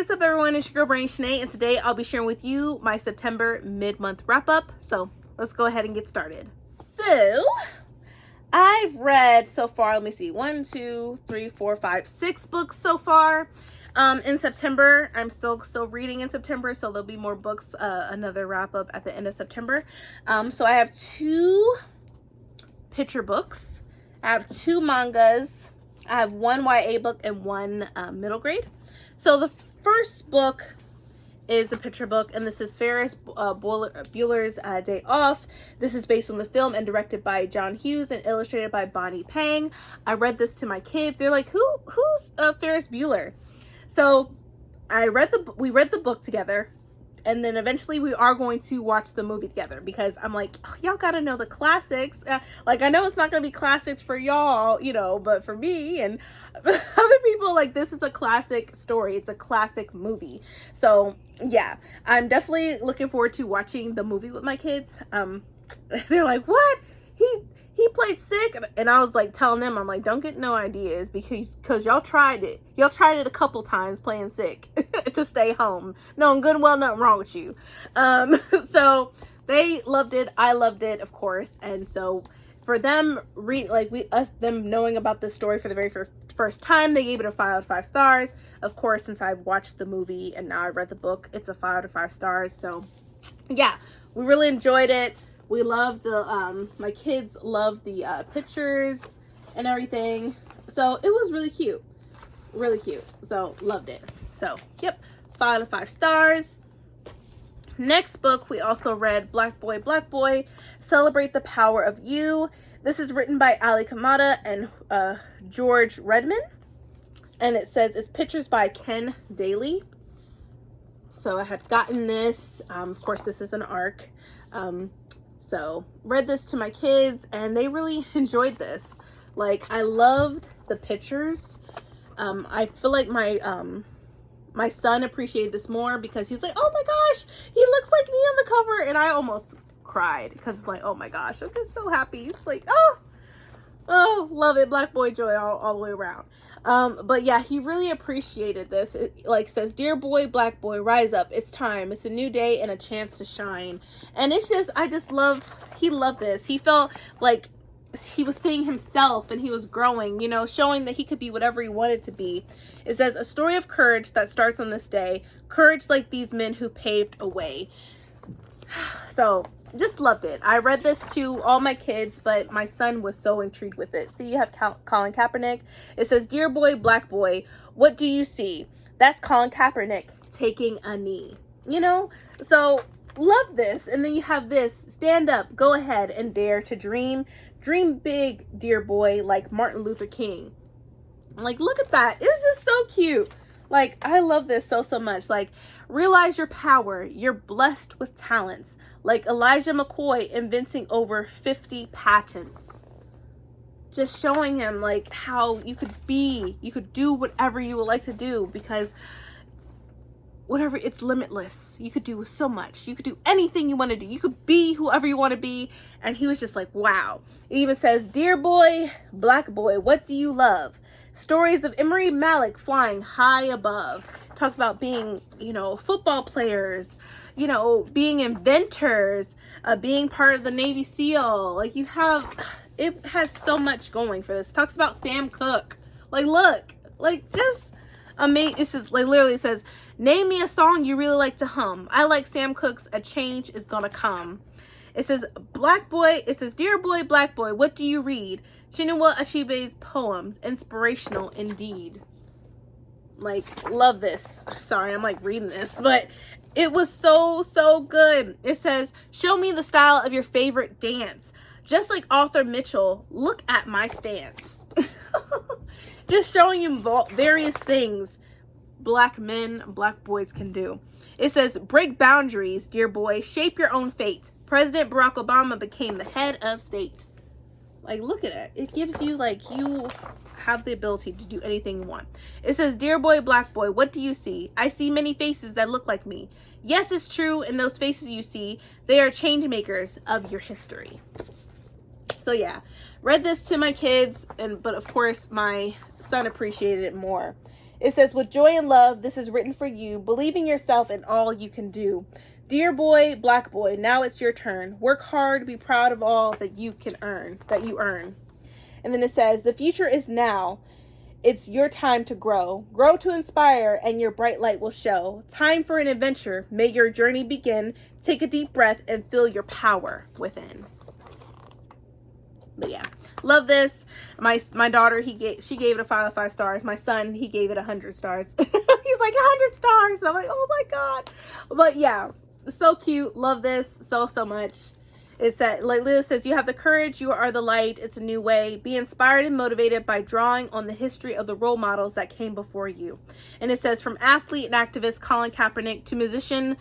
What's up, everyone? It's your girl Brain Shanae, and today I'll be sharing with you my September mid-month wrap-up. So let's go ahead and get started. So I've read so far, let me see, 1, 2, 3, 4, 5, 6 books so far. In September, I'm still reading in September, so there'll be more books, another wrap-up at the end of September. So I have 2 picture books. I have 2 mangas. I have 1 YA book and 1 middle grade. So the first book is a picture book, and this is Ferris Bueller's Day Off. This is based on the film and directed by John Hughes and illustrated by Bonnie Pang. I read this to my kids. They're like, who's Ferris Bueller? So we read the book together, and then eventually we are going to watch the movie together, because I'm like, oh, y'all gotta know the classics. Like, I know it's not gonna be classics for y'all, you know, but for me and other people, like, this is a classic story. It's a classic movie. So yeah, I'm definitely looking forward to watching the movie with my kids. They're like, what? He played sick, and I was like telling them, I'm like, don't get no ideas, because y'all tried it. Y'all tried it a couple times playing sick to stay home. No, good and well, nothing wrong with you. So they loved it. I loved it, of course. And so for them, them knowing about this story for the very first time, they gave it a 5 out of 5 stars. Of course, since I've watched the movie and now I read the book, it's a 5 out of 5 stars. So yeah, we really enjoyed it. We love my kids love the pictures and everything. So it was really cute. Really cute. So loved it. So, yep, 5 out of 5 stars. Next book, we also read Black Boy, Black Boy, Celebrate the Power of You. This is written by Ali Kamada and George Redman. And it says it's pictures by Ken Daly. So I had gotten this. Of course, this is an ARC. So read this to my kids, and they really enjoyed this. Like, I loved the pictures. I feel like my son appreciated this more, because he's like, oh my gosh, he looks like me on the cover. And I almost cried, because it's like, oh my gosh, I'm just so happy. It's like, oh, love it. Black boy joy all the way around. But yeah, he really appreciated this. It like says, dear boy, black boy, rise up. It's time. It's a new day and a chance to shine. And it's just, he loved this. He felt like he was seeing himself, and he was growing, you know, showing that he could be whatever he wanted to be. It says, a story of courage that starts on this day. Courage like these men who paved a way. So just loved it. I read this to all my kids, but my son was so intrigued with it. See, you have Colin Kaepernick. It says, dear boy, black boy, what do you see? That's Colin Kaepernick taking a knee, you know? So love this. And then you have this, stand up, go ahead and dare to dream. Dream big, dear boy, like Martin Luther King. Like, look at that. It's just so cute. Like, I love this so much. Like, realize your power. You're blessed with talents. Like Elijah McCoy inventing over 50 patents. Just showing him, like, how you could do whatever you would like to do, because whatever, it's limitless. You could do so much. You could do anything you want to do. You could be whoever you want to be. And he was just like, wow. It even says, dear boy, black boy, what do you love? Stories of Emery Malik flying high above. Talks about being, you know, football players, you know, being inventors, being part of the Navy SEAL. Like, it has so much going for this. Talks about Sam Cooke. Like, look, like, just amazing. This is like, literally it says, name me a song you really like to hum. I like Sam Cooke's A Change Is Gonna Come. It says, black boy, it says, dear boy, black boy, what do you read? Chinua Achebe's poems, inspirational indeed. Like, love this. Sorry, I'm like reading this, but it was so good. It says, show me the style of your favorite dance. Just like Arthur Mitchell, look at my stance. Just showing you various things black men, black boys can do. It says, break boundaries, dear boy, shape your own fate. President Barack Obama became the head of state. Like, look at it. It gives you, like, you have the ability to do anything you want. It says, dear boy, black boy, what do you see? I see many faces that look like me. Yes, it's true. And those faces you see, they are change makers of your history. So yeah, read this to my kids, but of course my son appreciated it more. It says, with joy and love, this is written for you. Believe in yourself and all you can do. Dear boy, black boy, now it's your turn. Work hard, be proud of all that you earn. And then it says, the future is now. It's your time to grow. Grow to inspire, and your bright light will show. Time for an adventure. May your journey begin. Take a deep breath and feel your power within. But yeah, love this. My daughter, she gave it a 5 out of 5 stars. My son, he gave it 100 stars. He's like 100 stars. And I'm like, oh my God. But yeah, so cute. Love this so much. It said, like Liz says, you have the courage, you are the light, it's a new way. Be inspired and motivated by drawing on the history of the role models that came before you. And it says, from athlete and activist Colin Kaepernick to musician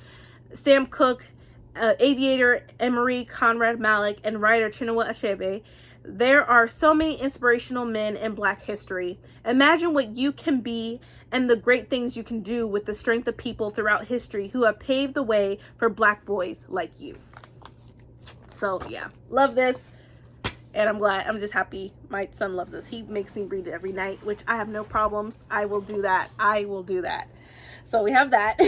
Sam Cooke, aviator Emery Conrad Malik, and writer Chinua Achebe, there are so many inspirational men in Black history. Imagine what you can be and the great things you can do with the strength of people throughout history who have paved the way for Black boys like you. So yeah, love this. And I'm just happy my son loves this. He makes me read it every night, which I have no problems. I will do that. So we have that.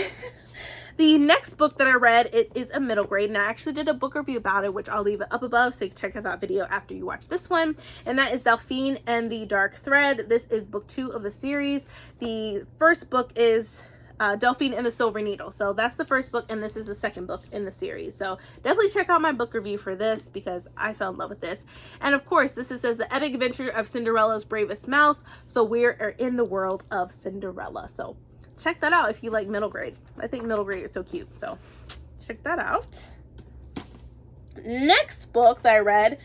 The next book that I read, it is a middle grade, and I actually did a book review about it, which I'll leave it up above, so you can check out that video after you watch this one. And that is Delphine and the Dark Thread. This is book 2 of the series. The first book is Delphine and the Silver Needle. So that's the first book, and this is the second book in the series. So definitely check out my book review for this, because I fell in love with this. And of course, this says the epic adventure of Cinderella's bravest mouse. So we're in the world of Cinderella. So check that out if you like middle grade. I think middle grade is so cute. So check that out. Next book that I read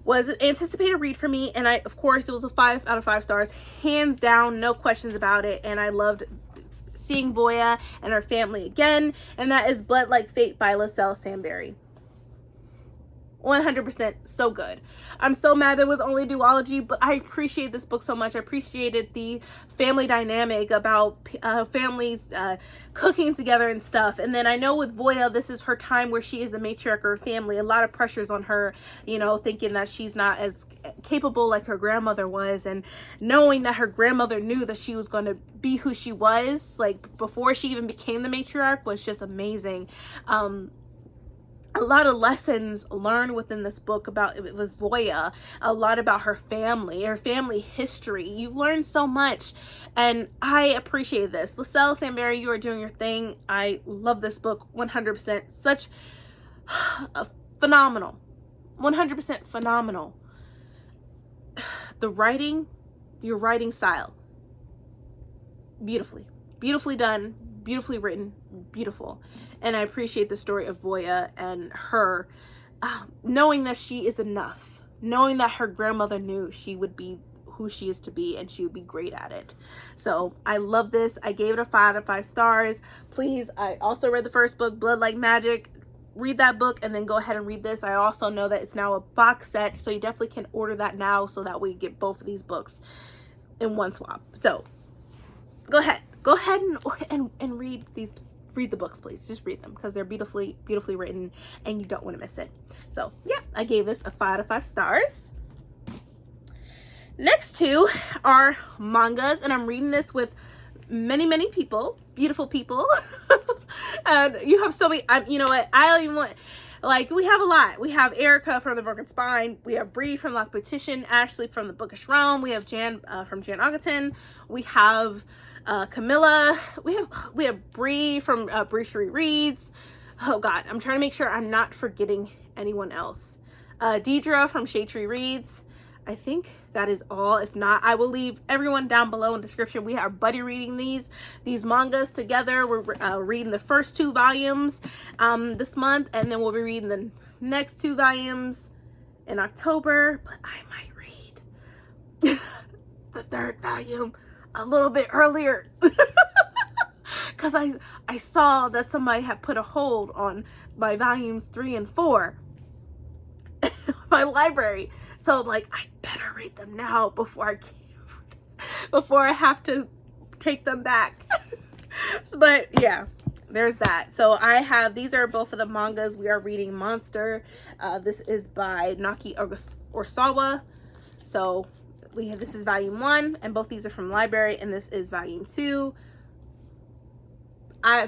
was an anticipated read for me. And of course, it was a 5 out of 5 stars. Hands down, no questions about it. And I loved seeing Voya and her family again. And that is Blood Like Fate by LaSalle Samberry. 100% so good. I'm so mad there was only duology, but I appreciate this book so much. I appreciated the family dynamic about families cooking together and stuff. And then I know with Voya, this is her time where she is the matriarch of her family. A lot of pressures on her, you know, thinking that she's not as capable like her grandmother was, and knowing that her grandmother knew that she was going to be who she was, like before she even became the matriarch, was just amazing. A lot of lessons learned within this book about it with Voya, a lot about her family history. You learn so much, and I appreciate this. LaSalle Samberry, you are doing your thing. I love this book 100%. Such a phenomenal, 100% phenomenal. The writing, your writing style, beautifully done, beautifully written, beautiful. And I appreciate the story of Voya and her knowing that she is enough, knowing that her grandmother knew she would be who she is to be, and she would be great at it. So I love this. I gave it a 5 out of 5 stars. Please, I also read the first book, Blood Like Magic. Read that book and then go ahead and read this. I also know that it's now a box set, so you definitely can order that now, so that way you get both of these books in one swap. So go ahead and read the books, please. Just read them, because they're beautifully written, and you don't want to miss it. So yeah, I gave this a 5 out of 5 stars. Next 2 are mangas, and I'm reading this with many people, beautiful people. And you have so many, you know what, I don't even want, like, we have a lot. We have Erica from The Broken Spine. We have Bree from Lock Petition. Ashley from The Bookish Realm. We have Jan from Jan Augaton. We have Camilla. We have Bree from Bree Cherie Reads. Oh God, I'm trying to make sure I'm not forgetting anyone else. Deidre from Shade Tree Reads. I think that is all. If not, I will leave everyone down below in the description. We are buddy reading these mangas together. We're reading the first 2 volumes this month, and then we'll be reading the next 2 volumes in October. But I might read the 3rd volume a little bit earlier, because I saw that somebody had put a hold on my volumes 3 and 4 in my library. So I'm like, I better read them now before I have to take them back. But yeah, there's that. So these are both of the mangas. We are reading Monster. This is by Naoki Urasawa. So this is volume 1, and both these are from the library, and this is volume 2.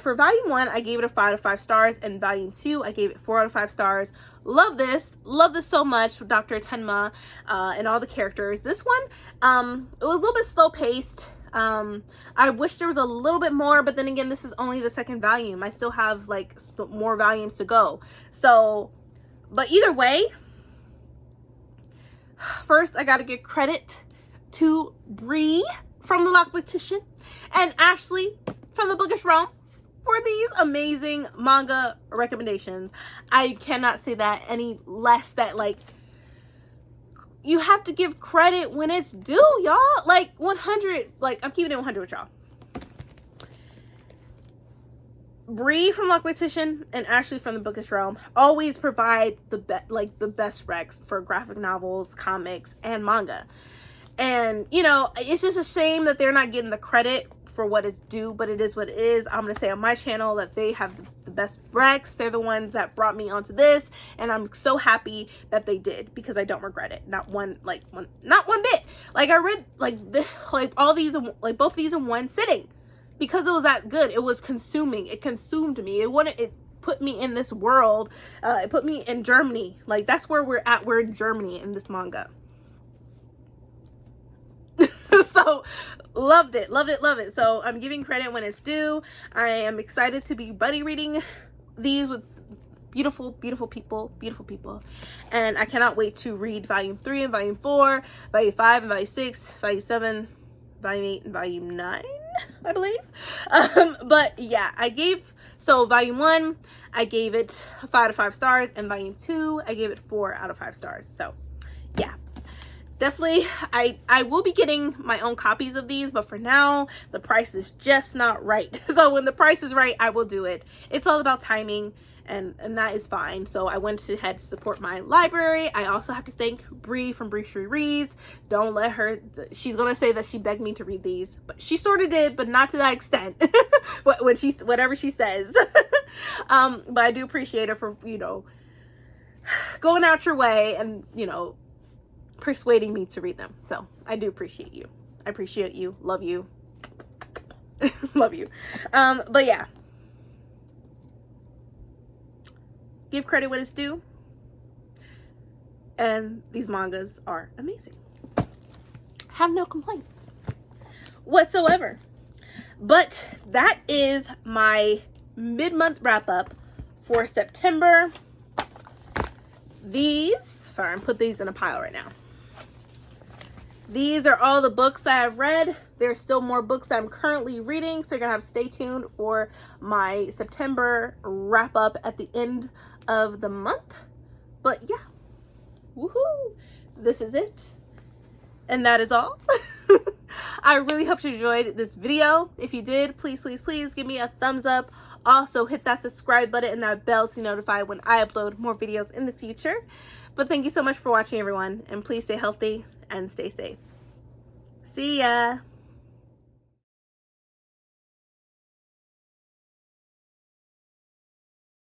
For volume 1, I gave it a 5 out of 5 stars, and volume 2, I gave it 4 out of 5 stars. Love this so much, Dr. Tenma, and all the characters. This one, it was a little bit slow paced. I wish there was a little bit more, but then again, this is only the 2nd volume. I still have like more volumes to go. So, but either way, first I gotta give credit to Bree from the Lockpetition and Ashley from the Bookish Realm for these amazing manga recommendations. I cannot say that any less. That, like, you have to give credit when it's due, y'all. Like 100, like, I'm keeping it 100 with y'all. Bree from Lockpetition and Ashley from the Bookish Realm always provide the best recs for graphic novels, comics, and manga. And, you know, it's just a shame that they're not getting the credit for what it's due, but it is what it is. I'm gonna say on my channel that they have the best recs. They're the ones that brought me onto this, and I'm so happy that they did, because I don't regret it. Not one bit. Like, I read all these, like both these in one sitting, because it was that good. It was consuming. It consumed me. It put me in this world. It put me in Germany. Like, that's where we're at. We're in Germany in this manga. So loved it. So I'm giving credit when it's due. I am excited to be buddy reading these with beautiful people, and I cannot wait to read volume 3 and volume 4, volume 5 and volume 6, volume 7, volume 8 and volume 9, I believe. But yeah, so volume 1, I gave it 5 out of 5 stars, and volume 2, I gave it 4 out of 5 stars. So yeah, definitely, I will be getting my own copies of these, but for now, the price is just not right. So when the price is right, I will do it. It's all about timing, and that is fine. So I went ahead to support my library. I also have to thank Bree from Bree Reads. Don't let her, she's gonna say that she begged me to read these, but she sort of did, but not to that extent. Whatever she says. But I do appreciate her for, you know, going out your way and, you know, persuading me to read them. So I do appreciate you. I appreciate you. Love you. Love you. But yeah, give credit when it's due, and these mangas are amazing. Have no complaints whatsoever. But that is my mid-month wrap-up for September. Sorry, I'm putting these in a pile right now. These are all the books that I've read. There's still more books that I'm currently reading, so you're gonna have to stay tuned for my September wrap up at the end of the month. But yeah, woohoo! This is it, and that is all. I really hope you enjoyed this video. If you did, please give me a thumbs up. Also, hit that subscribe button and that bell to be notified when I upload more videos in the future. But thank you so much for watching, everyone, and please stay healthy and stay safe. See ya!